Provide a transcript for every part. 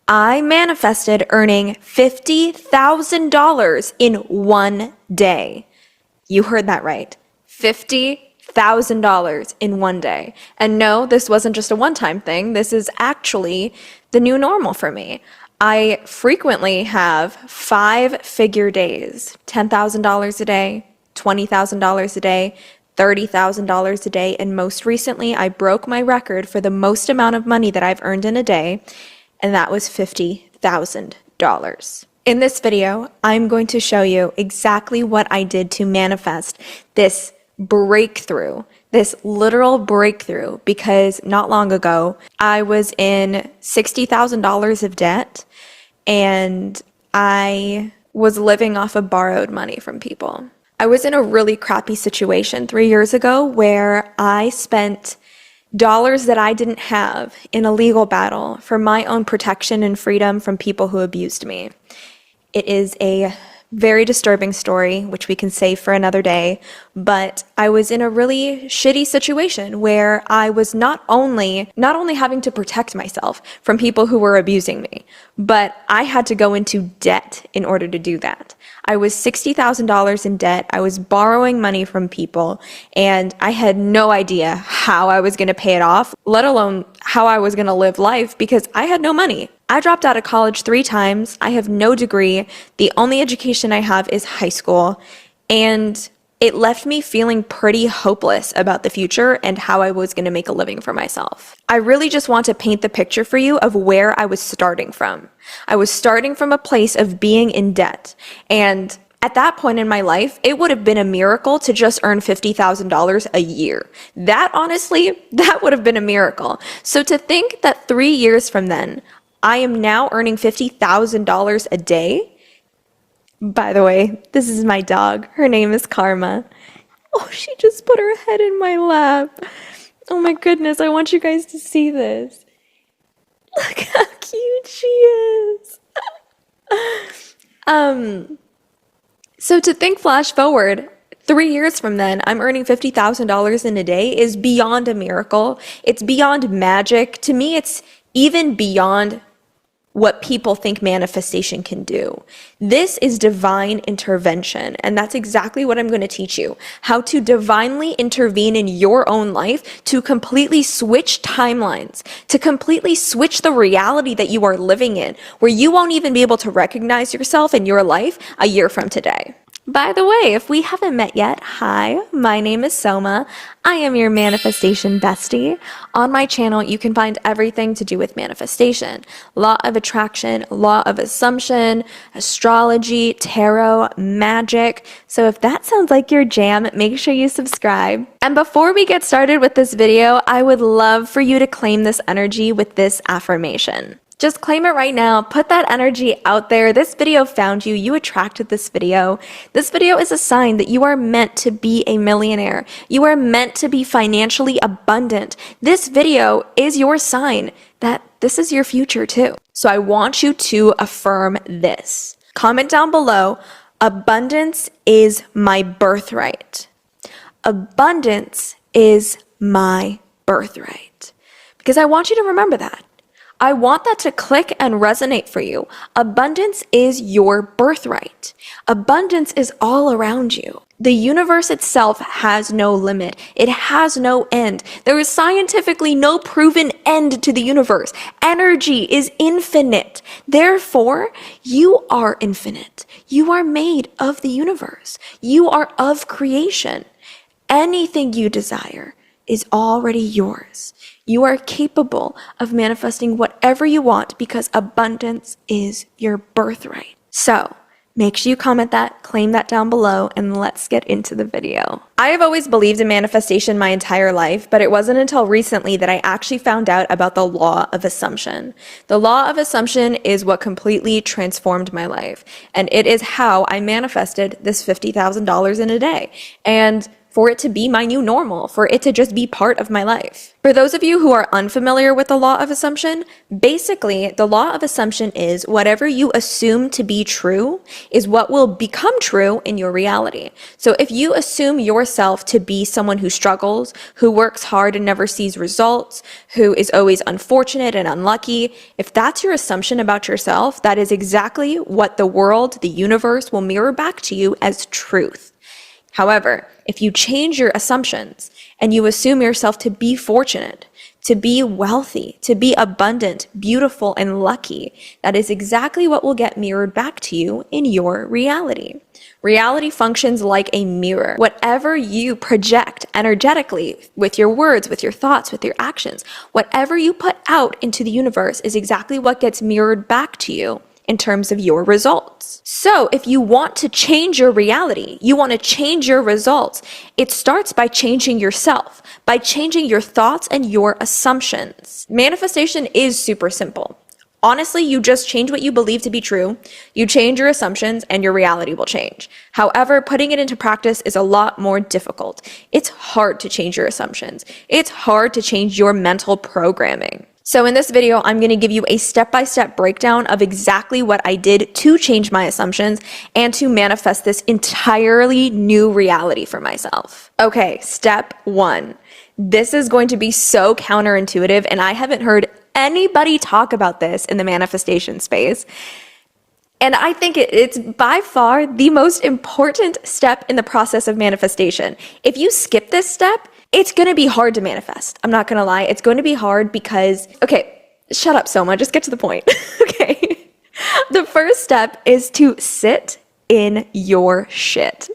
I manifested earning $50,000 in one day. You heard that right. $50,000 in one day. And no, this wasn't just a one-time thing. This is actually the new normal for me. I frequently have five-figure days, $10,000 a day, $20,000 a day, $30,000 a day, and most recently I broke my record for the most amount of money that I've earned in a day, and that was $50,000. In this video, I'm going to show you exactly what I did to manifest this breakthrough, this literal breakthrough, because not long ago, I was in $60,000 of debt, and I was living off of borrowed money from people. I was in a really crappy situation 3 years ago where I spent dollars that I didn't have in a legal battle for my own protection and freedom from people who abused me. It is a very disturbing story, which we can save for another day, but I was in a really shitty situation where I was not only having to protect myself from people who were abusing me, but I had to go into debt in order to do that. I was $60,000 in debt. I was borrowing money from people, and I had no idea how I was going to pay it off, let alone how I was going to live life, because I had no money. I dropped out of college 3 times. I have no degree. The only education I have is high school, and it left me feeling pretty hopeless about the future and how I was going to make a living for myself. I really just want to paint the picture for you of where I was starting from. I was starting from a place of being in debt, and at that point in my life, it would have been a miracle to just earn $50,000 a year. That would have been a miracle. So to think that 3 years from then, I am now earning $50,000 a day. By the way, this is my dog. Her name is Karma. Oh, she just put her head in my lap. Oh my goodness, I want you guys to see this. Look how cute she is. So to think flash forward, 3 years from then, I'm earning $50,000 in a day is beyond a miracle. It's beyond magic. To me, it's even beyond what people think manifestation can do. This is divine intervention, and that's exactly what I'm going to teach you. How to divinely intervene in your own life to completely switch timelines, to completely switch the reality that you are living in, where you won't even be able to recognize yourself in your life a year from today. By the way, if we haven't met yet, hi, my name is Soma. I am your manifestation bestie. On my channel, you can find everything to do with manifestation, law of attraction, law of assumption, astrology, tarot, magic. So if that sounds like your jam, make sure you subscribe. And before we get started with this video, I would love for you to claim this energy with this affirmation. Just claim it right now. Put that energy out there. This video found you. You attracted this video. This video is a sign that you are meant to be a millionaire. You are meant to be financially abundant. This video is your sign that this is your future too. So I want you to affirm this. Comment down below, abundance is my birthright. Abundance is my birthright. Because I want you to remember that. I want that to click and resonate for you. Abundance is your birthright. Abundance is all around you. The universe itself has no limit. It has no end. There is scientifically no proven end to the universe. Energy is infinite. Therefore, you are infinite. You are made of the universe. You are of creation. Anything you desire is already yours. You are capable of manifesting whatever you want because abundance is your birthright. So make sure you comment that, claim that down below, and let's get into the video. I have always believed in manifestation my entire life, but it wasn't until recently that I actually found out about the law of assumption. The law of assumption is what completely transformed my life, and it is how I manifested this $50,000 in a day. And for it to be my new normal, for it to just be part of my life. For those of you who are unfamiliar with the law of assumption, basically the law of assumption is whatever you assume to be true is what will become true in your reality. So if you assume yourself to be someone who struggles, who works hard and never sees results, who is always unfortunate and unlucky, if that's your assumption about yourself, that is exactly what the world, the universe will mirror back to you as truth. However, if you change your assumptions and you assume yourself to be fortunate, to be wealthy, to be abundant, beautiful, and lucky, that is exactly what will get mirrored back to you in your reality. Reality functions like a mirror. Whatever you project energetically with your words, with your thoughts, with your actions, whatever you put out into the universe is exactly what gets mirrored back to you in terms of your results. So if you want to change your reality, you want to change your results, it starts by changing yourself, by changing your thoughts and your assumptions. Manifestation is super simple. Honestly, you just change what you believe to be true, you change your assumptions, and your reality will change. However, putting it into practice is a lot more difficult. It's hard to change your assumptions. It's hard to change your mental programming. So in this video, I'm going to give you a step-by-step breakdown of exactly what I did to change my assumptions and to manifest this entirely new reality for myself. Okay, step 1. This is going to be so counterintuitive, and I haven't heard anybody talk about this in the manifestation space. And I think it's by far the most important step in the process of manifestation. If you skip this step, it's going to be hard to manifest. I'm not going to lie. It's going to be hard because, okay, shut up, Soma. Just get to the point. Okay. The first step is to sit in your shit.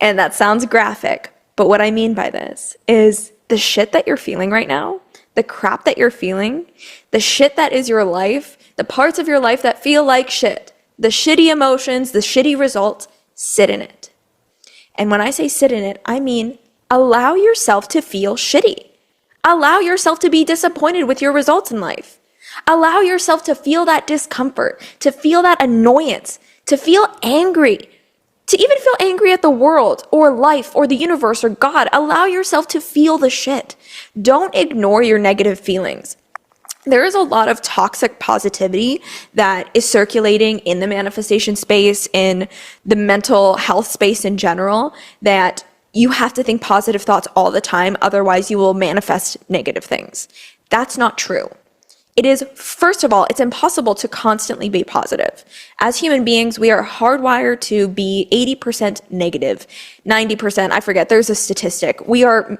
And that sounds graphic, but what I mean by this is the shit that you're feeling right now, the crap that you're feeling, the shit that is your life, the parts of your life that feel like shit, the shitty emotions, the shitty results, sit in it. And when I say sit in it, I mean allow yourself to feel shitty. Allow yourself to be disappointed with your results in life. Allow yourself to feel that discomfort, to feel that annoyance, to feel angry, to even feel angry at the world or life or the universe or God. Allow yourself to feel the shit. Don't ignore your negative feelings. There is a lot of toxic positivity that is circulating in the manifestation space, in the mental health space in general, that you have to think positive thoughts all the time, otherwise you will manifest negative things. That's not true. It is, first of all, it's impossible to constantly be positive. As human beings, we are hardwired to be 80% negative, 90%, I forget, there's a statistic. We are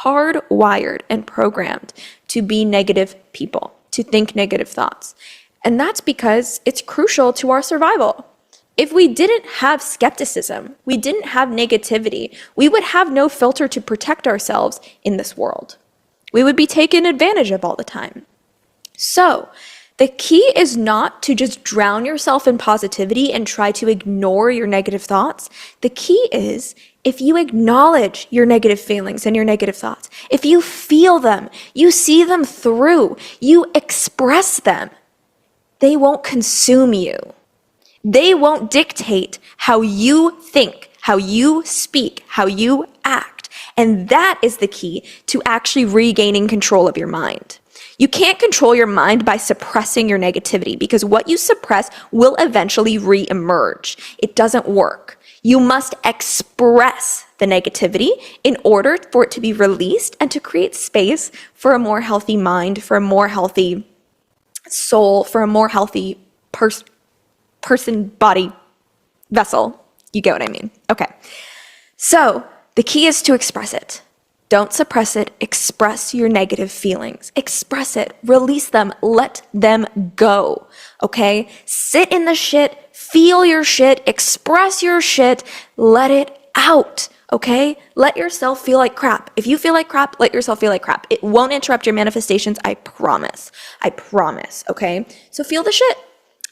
hardwired and programmed to be negative people, to think negative thoughts. And that's because it's crucial to our survival. If we didn't have skepticism, we didn't have negativity, we would have no filter to protect ourselves in this world. We would be taken advantage of all the time. So, the key is not to just drown yourself in positivity and try to ignore your negative thoughts. The key is if you acknowledge your negative feelings and your negative thoughts, if you feel them, you see them through, you express them, they won't consume you. They won't dictate how you think, how you speak, how you act. And that is the key to actually regaining control of your mind. You can't control your mind by suppressing your negativity because what you suppress will eventually re-emerge. It doesn't work. You must express the negativity in order for it to be released and to create space for a more healthy mind, for a more healthy soul, for a more healthy person, body, vessel. You get what I mean. Okay. So the key is to express it. Don't suppress it. Express your negative feelings. Express it. Release them. Let them go. Okay? Sit in the shit. Feel your shit. Express your shit. Let it out. Okay? Let yourself feel like crap. If you feel like crap, let yourself feel like crap. It won't interrupt your manifestations. I promise. I promise. Okay? So feel the shit.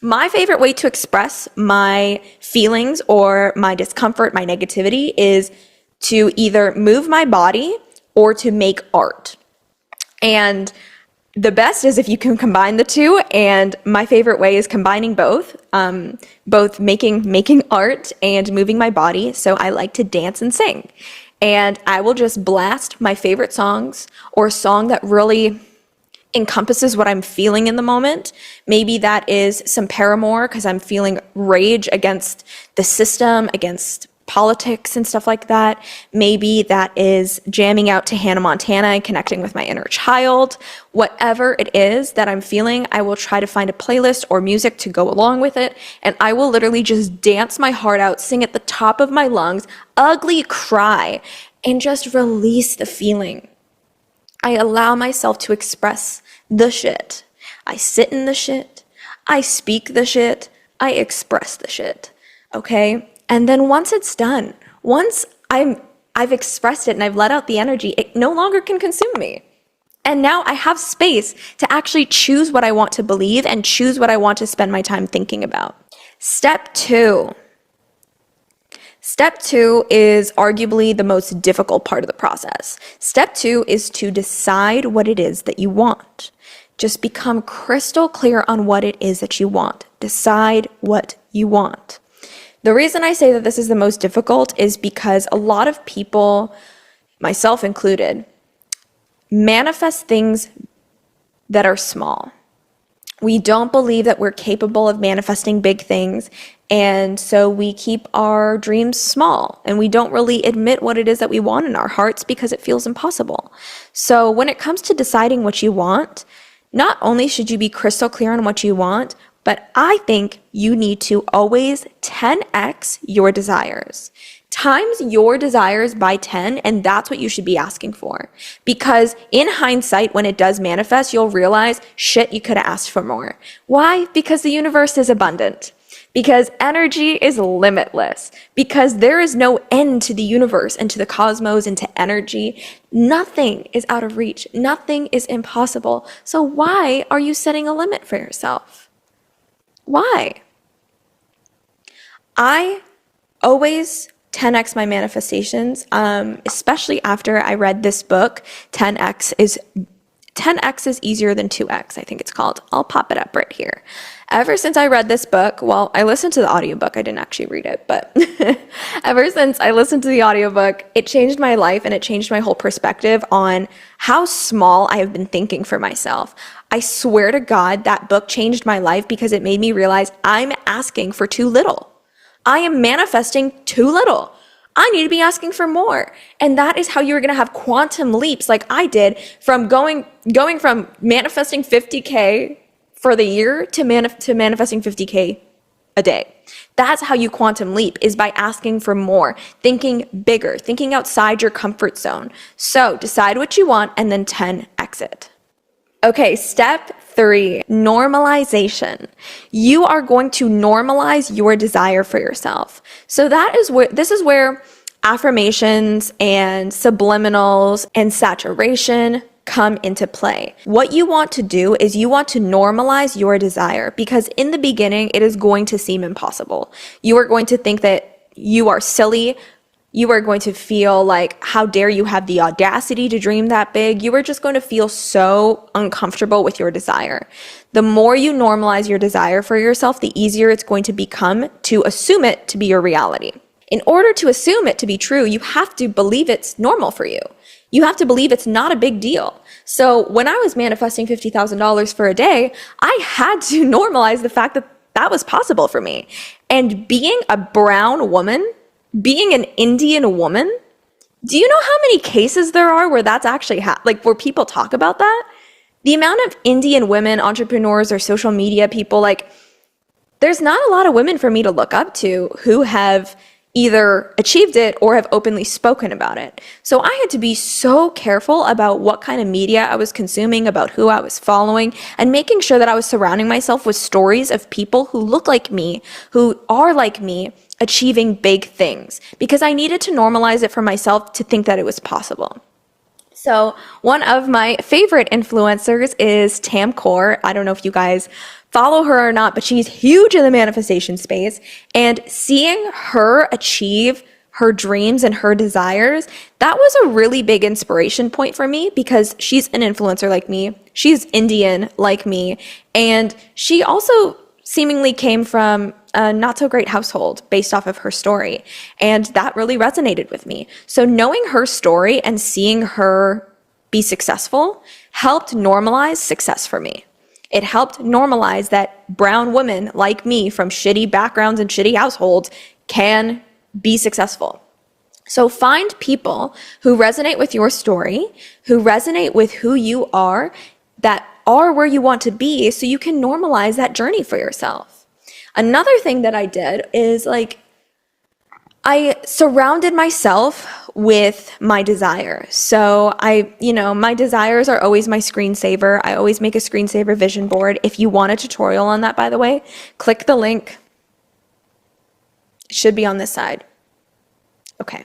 My favorite way to express my feelings or my discomfort, my negativity, is to either move my body or to make art. And the best is if you can combine the two, and my favorite way is combining both making art and moving my body. So I like to dance and sing. and I will just blast my favorite songs or a song that really encompasses what I'm feeling in the moment. Maybe that is some Paramore because I'm feeling rage against the system, against politics and stuff like that. Maybe that is jamming out to Hannah Montana and connecting with my inner child. Whatever it is that I'm feeling, I will try to find a playlist or music to go along with it, and I will literally just dance my heart out, sing at the top of my lungs, ugly cry, and just release the feeling. I allow myself to express the shit. I sit in the shit. I speak the shit. I express the shit. Okay? And then once it's done, once I've expressed it and I've let out the energy, it no longer can consume me. And now I have space to actually choose what I want to believe and choose what I want to spend my time thinking about. Step 2. Step 2 is arguably the most difficult part of the process. Step 2 is to decide what it is that you want. Just become crystal clear on what it is that you want. Decide what you want. The reason I say that this is the most difficult is because a lot of people, myself included, manifest things that are small. We don't believe that we're capable of manifesting big things, and so we keep our dreams small, and we don't really admit what it is that we want in our hearts because it feels impossible. So when it comes to deciding what you want, not only should you be crystal clear on what you want, but I think you need to always 10x your desires. Times your desires by 10, and that's what you should be asking for. Because in hindsight, when it does manifest, you'll realize, shit, you could have asked for more. Why? Because the universe is abundant. Because energy is limitless. Because there is no end to the universe and to the cosmos and to energy. Nothing is out of reach. Nothing is impossible. So why are you setting a limit for yourself? Why? I always 10x my manifestations, especially after I read this book. 10x is easier than 2x, I think it's called. I'll pop it up right here. Ever since I read this book, well, I listened to the audiobook. I didn't actually read it, but ever since I listened to the audiobook, it changed my life and it changed my whole perspective on how small I have been thinking for myself. I swear to God, that book changed my life because it made me realize I'm asking for too little. I am manifesting too little. I need to be asking for more. And that is how you're going to have quantum leaps like I did from going from manifesting 50K for the year to manifesting 50K a day. That's how you quantum leap, is by asking for more, thinking bigger, thinking outside your comfort zone. So decide what you want and then 10x it. Okay, step 3, normalization. You are going to normalize your desire for yourself. So this is where affirmations and subliminals and saturation come into play. What you want to do is you want to normalize your desire, because in the beginning, it is going to seem impossible. You are going to think that you are silly. You are going to feel like, how dare you have the audacity to dream that big? You are just going to feel so uncomfortable with your desire. The more you normalize your desire for yourself, the easier it's going to become to assume it to be your reality. In order to assume it to be true, you have to believe it's normal for you. You have to believe it's not a big deal. So when I was manifesting $50,000 for a day, I had to normalize the fact that that was possible for me. And being a brown woman, being an Indian woman, do you know how many cases there are where that's actually where people talk about that? The amount of Indian women entrepreneurs or social media people, there's not a lot of women for me to look up to who have either achieved it or have openly spoken about it. So I had to be so careful about what kind of media I was consuming, about who I was following, and making sure that I was surrounding myself with stories of people who look like me, who are like me, achieving big things, because I needed to normalize it for myself to think that it was possible. So one of my favorite influencers is Tam Core. I don't know if you guys follow her or not, but she's huge in the manifestation space. And seeing her achieve her dreams and her desires, that was a really big inspiration point for me, because she's an influencer like me. She's Indian like me. And she also seemingly came from a not so great household based off of her story. And that really resonated with me. So knowing her story and seeing her be successful helped normalize success for me. It helped normalize that brown women like me from shitty backgrounds and shitty households can be successful. So find people who resonate with your story, who resonate with who you are, that are where you want to be, so you can normalize that journey for yourself. Another thing that I did is I surrounded myself with my desire. So my desires are always my screensaver. I always make a screensaver vision board. If you want a tutorial on that, by the way, click the link. It should be on this side. Okay.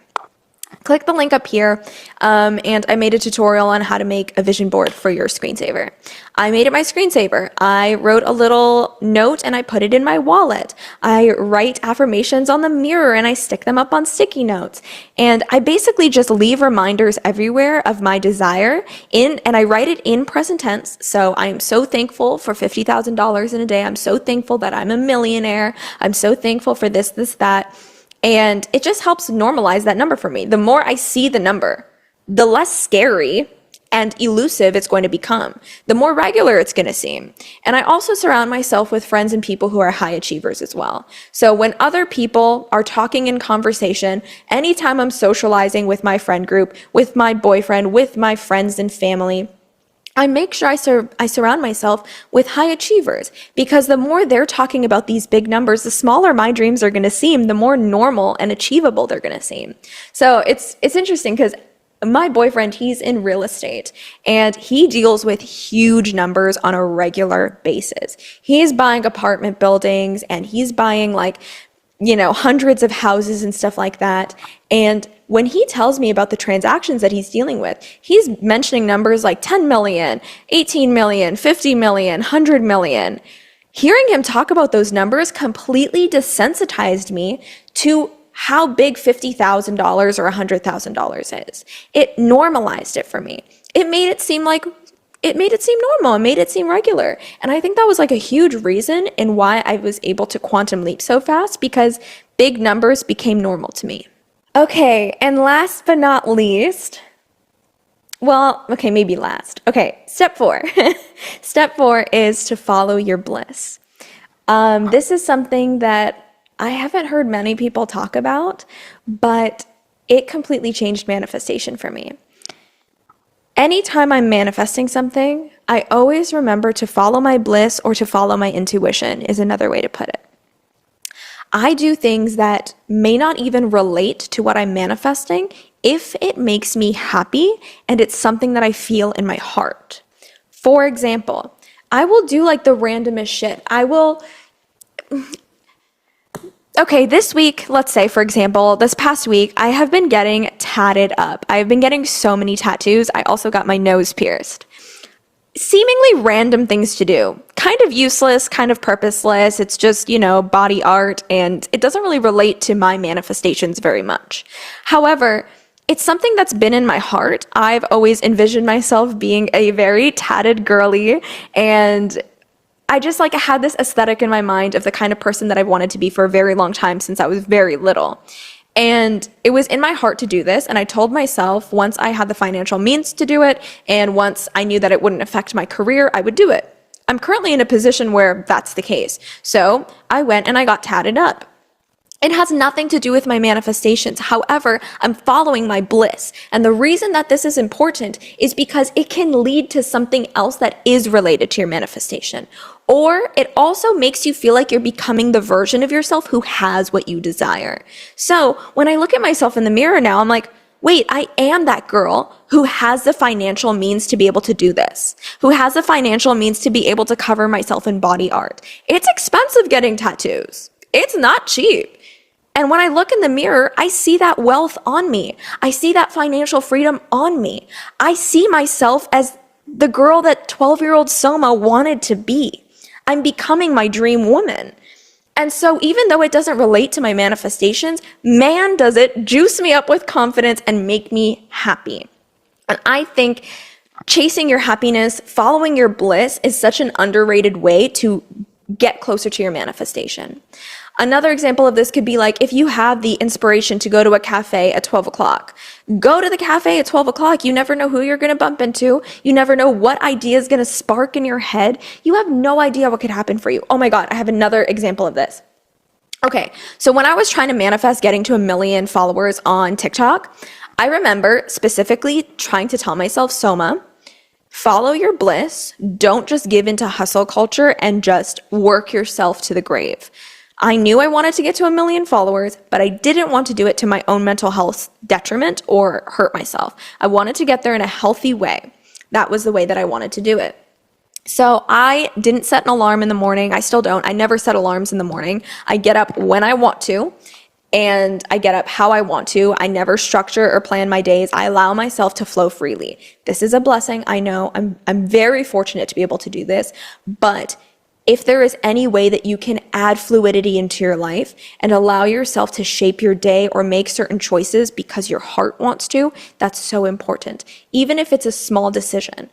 Click the link up here, and I made a tutorial on how to make a vision board for your screensaver. I made it my screensaver. I wrote a little note and I put it in my wallet. I write affirmations on the mirror and I stick them up on sticky notes. And I basically just leave reminders everywhere of my desire and I write it in present tense. So I am so thankful for $50,000 in a day. I'm so thankful that I'm a millionaire. I'm so thankful for this, that. And it just helps normalize that number for me. The more I see the number, the less scary and elusive it's going to become, the more regular it's going to seem. And I also surround myself with friends and people who are high achievers as well. So when other people are talking in conversation, anytime I'm socializing with my friend group, with my boyfriend, with my friends and family, I make sure I surround myself with high achievers, because the more they're talking about these big numbers, the smaller my dreams are going to seem, the more normal and achievable they're going to seem. So it's interesting because my boyfriend, he's in real estate and he deals with huge numbers on a regular basis. He's buying apartment buildings and he's buying hundreds of houses and stuff like that. And when he tells me about the transactions that he's dealing with, he's mentioning numbers like 10 million, 18 million, 50 million, 100 million. Hearing him talk about those numbers completely desensitized me to how big $50,000 or $100,000 is. It normalized it for me. It made it seem normal. It made it seem regular. And I think that was a huge reason in why I was able to quantum leap so fast, because big numbers became normal to me. Okay, and last but not least, maybe last. Okay, step 4. Step 4 is to follow your bliss. This is something that I haven't heard many people talk about, but it completely changed manifestation for me. Anytime I'm manifesting something, I always remember to follow my bliss, or to follow my intuition is another way to put it. I do things that may not even relate to what I'm manifesting if it makes me happy and it's something that I feel in my heart. For example, I will do the randomest shit. This week, let's say, for example, this past week, I have been getting tatted up. I've been getting so many tattoos. I also got my nose pierced. Seemingly random things to do. Kind of useless, kind of purposeless. It's just, body art, and it doesn't really relate to my manifestations very much. However, it's something that's been in my heart. I've always envisioned myself being a very tatted girly, and I just had this aesthetic in my mind of the kind of person that I've wanted to be for a very long time, since I was very little. And it was in my heart to do this, and I told myself once I had the financial means to do it, and once I knew that it wouldn't affect my career, I would do it. I'm currently in a position where that's the case. So I went and I got tatted up. It has nothing to do with my manifestations. However, I'm following my bliss. And the reason that this is important is because it can lead to something else that is related to your manifestation. Or it also makes you feel like you're becoming the version of yourself who has what you desire. So when I look at myself in the mirror now, I'm like, wait, I am that girl who has the financial means to be able to do this, who has the financial means to be able to cover myself in body art. It's expensive getting tattoos. It's not cheap. And when I look in the mirror, I see that wealth on me. I see that financial freedom on me. I see myself as the girl that 12-year-old Soma wanted to be. I'm becoming my dream woman. And so even though it doesn't relate to my manifestations, man, does it juice me up with confidence and make me happy. And I think chasing your happiness, following your bliss is such an underrated way to get closer to your manifestation. Another example of this could be like if you have the inspiration to go to a cafe at 12 o'clock, go to the cafe at 12 o'clock. You never know who you're going to bump into. You never know what idea is going to spark in your head. You have no idea what could happen for you. Oh my God, I have another example of this. Okay, so when I was trying to manifest getting to 1 million followers on TikTok, I remember specifically trying to tell myself, Soma, follow your bliss. Don't just give into hustle culture and just work yourself to the grave. I knew I wanted to get to 1 million followers, but I didn't want to do it to my own mental health detriment or hurt myself. I wanted to get there in a healthy way. That was the way that I wanted to do it. So I didn't set an alarm in the morning. I still don't. I never set alarms in the morning. I get up when I want to, and I get up how I want to. I never structure or plan my days. I allow myself to flow freely. This is a blessing. I know I'm very fortunate to be able to do this, but if there is any way that you can add fluidity into your life and allow yourself to shape your day or make certain choices because your heart wants to, that's so important. Even if it's a small decision,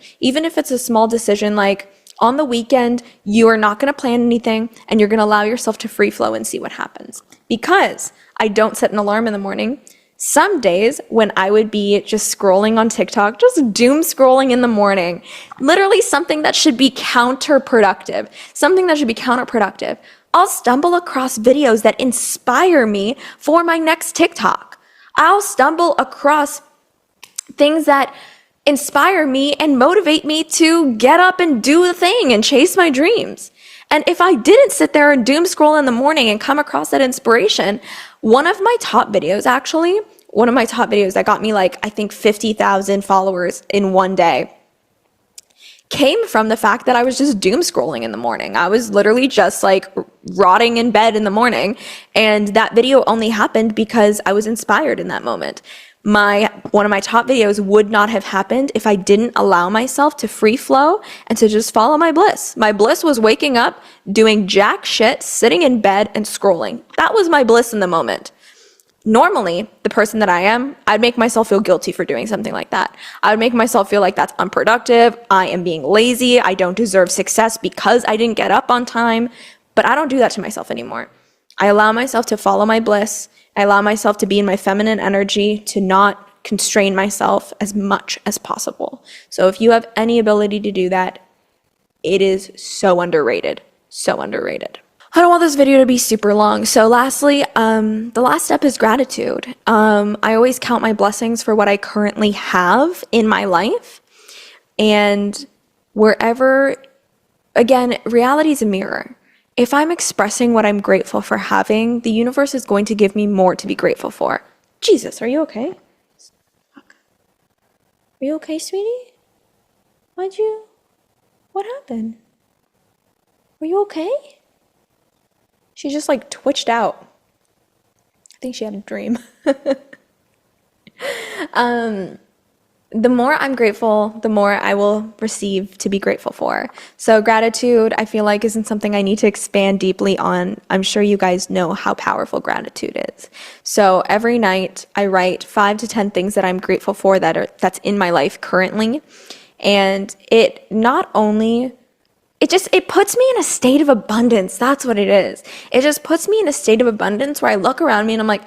like on the weekend, you are not going to plan anything and you're going to allow yourself to free flow and see what happens. Because I don't set an alarm in the morning, some days when I would be just scrolling on TikTok, just doom scrolling in the morning, literally something that should be counterproductive, I'll stumble across videos that inspire me for my next TikTok. I'll stumble across things that inspire me and motivate me to get up and do the thing and chase my dreams. And if I didn't sit there and doom scroll in the morning and come across that inspiration, one of my top videos that got me like, I think 50,000 followers in one day came from the fact that I was just doom scrolling in the morning. I was literally just like rotting in bed in the morning. And that video only happened because I was inspired in that moment. One of my top videos would not have happened if I didn't allow myself to free flow and to just follow my bliss. My bliss was waking up, doing jack shit, sitting in bed and scrolling. That was my bliss in the moment. Normally, the person that I am, I'd make myself feel guilty for doing something like that. I would make myself feel like that's unproductive. I am being lazy. I don't deserve success because I didn't get up on time. But I don't do that to myself anymore. I allow myself to follow my bliss. I allow myself to be in my feminine energy, to not constrain myself as much as possible. So if you have any ability to do that, it is so underrated. So underrated. I don't want this video to be super long. So lastly, the last step is gratitude. I always count my blessings for what I currently have in my life. And wherever, again, reality is a mirror. If I'm expressing what I'm grateful for having, the universe is going to give me more to be grateful for. Jesus, are you okay? Fuck. Are you okay, sweetie? What happened? Are you okay? She just like twitched out. I think she had a dream. The more I'm grateful, the more I will receive to be grateful for. So gratitude, I feel like, isn't something I need to expand deeply on. I'm sure you guys know how powerful gratitude is. So every night I write 5 to 10 things that I'm grateful for that's in my life currently. And it puts me in a state of abundance. That's what it is. It just puts me in a state of abundance where I look around me and I'm like,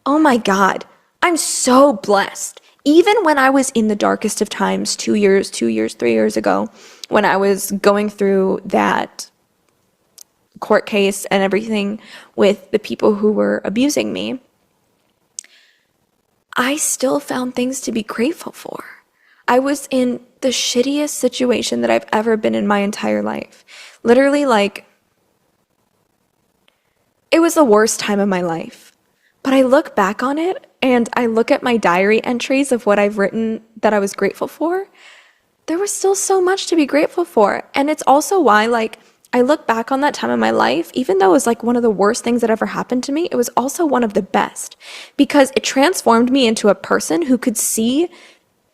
oh my God, I'm so blessed. Even when I was in the darkest of times, 3 years ago, when I was going through that court case and everything with the people who were abusing me, I still found things to be grateful for. I was in the shittiest situation that I've ever been in my entire life. Literally, like, it was the worst time of my life. But I look back on it and I look at my diary entries of what I've written that I was grateful for. There was still so much to be grateful for. And it's also why, like, I look back on that time in my life, even though it was like one of the worst things that ever happened to me, it was also one of the best because it transformed me into a person who could see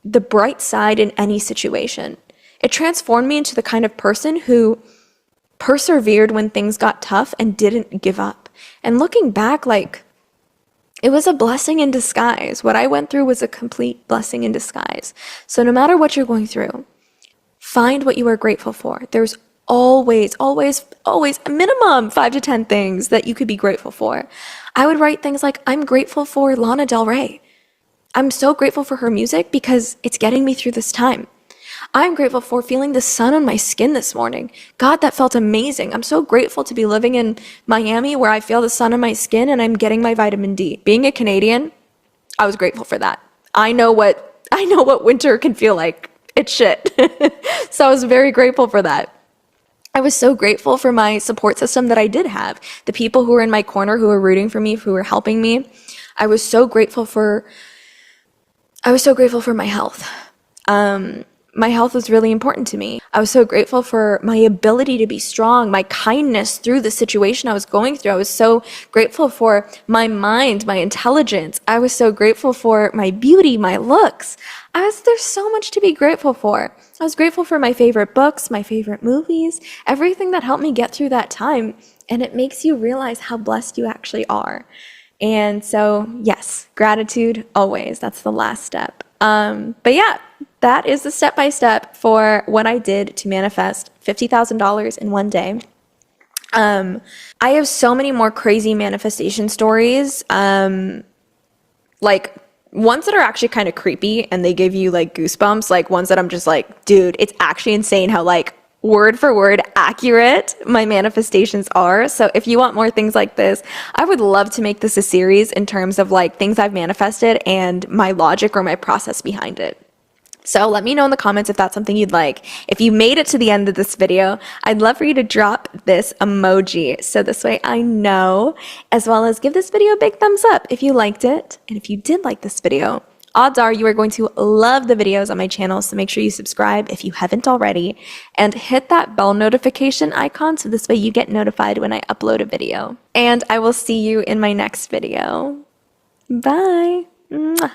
the bright side in any situation. It transformed me into the kind of person who persevered when things got tough and didn't give up. And looking back, like, it was a blessing in disguise. What I went through was a complete blessing in disguise. So no matter what you're going through, find what you are grateful for. There's always, always, always a minimum 5 to 10 things that you could be grateful for. I would write things like, I'm grateful for Lana Del Rey. I'm so grateful for her music because it's getting me through this time. I'm grateful for feeling the sun on my skin this morning. God, that felt amazing. I'm so grateful to be living in Miami where I feel the sun on my skin and I'm getting my vitamin D. Being a Canadian, I was grateful for that. I know what winter can feel like. It's shit. So I was very grateful for that. I was so grateful for my support system that I did have. The people who were in my corner, who were rooting for me, who were helping me. I was so grateful for my health. My health was really important to me. I was so grateful for my ability to be strong, my kindness through the situation I was going through. I was so grateful for my mind, my intelligence. I was so grateful for my beauty, my looks. There's so much to be grateful for. I was grateful for my favorite books, my favorite movies, everything that helped me get through that time. And it makes you realize how blessed you actually are. And so, yes, gratitude always. That's the last step. But yeah, that is the step-by-step for what I did to manifest $50,000 in one day. I have so many more crazy manifestation stories, like ones that are actually kind of creepy and they give you like goosebumps, like ones that I'm just like, dude, it's actually insane how like word for word accurate my manifestations are. So if you want more things like this, I would love to make this a series in terms of like things I've manifested and my logic or my process behind it. So let me know in the comments if that's something you'd like. If you made it to the end of this video, I'd love for you to drop this emoji so this way I know, as well as give this video a big thumbs up if you liked it. And if you did like this video, odds are you are going to love the videos on my channel, so make sure you subscribe if you haven't already, and hit that bell notification icon so this way you get notified when I upload a video. And I will see you in my next video. Bye. Mwah.